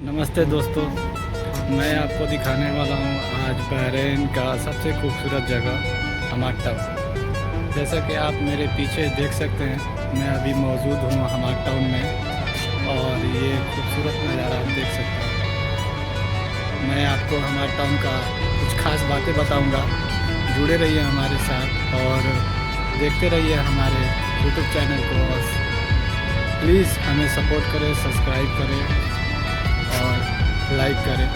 नमस्ते दोस्तों, मैं आपको दिखाने वाला हूँ आज बहरीन का सबसे खूबसूरत जगह हमाद टाउन। जैसा कि आप मेरे पीछे देख सकते हैं, मैं अभी मौजूद हूँ हमाद टाउन में और ये खूबसूरत नज़ारा आप देख सकते हैं। मैं आपको हमाद टाउन का कुछ ख़ास बातें बताऊँगा। जुड़े रहिए हमारे साथ और देखते रहिए हमारे यूट्यूब चैनल को और प्लीज़ हमें सपोर्ट करें, सब्सक्राइब करें और लाइक करें।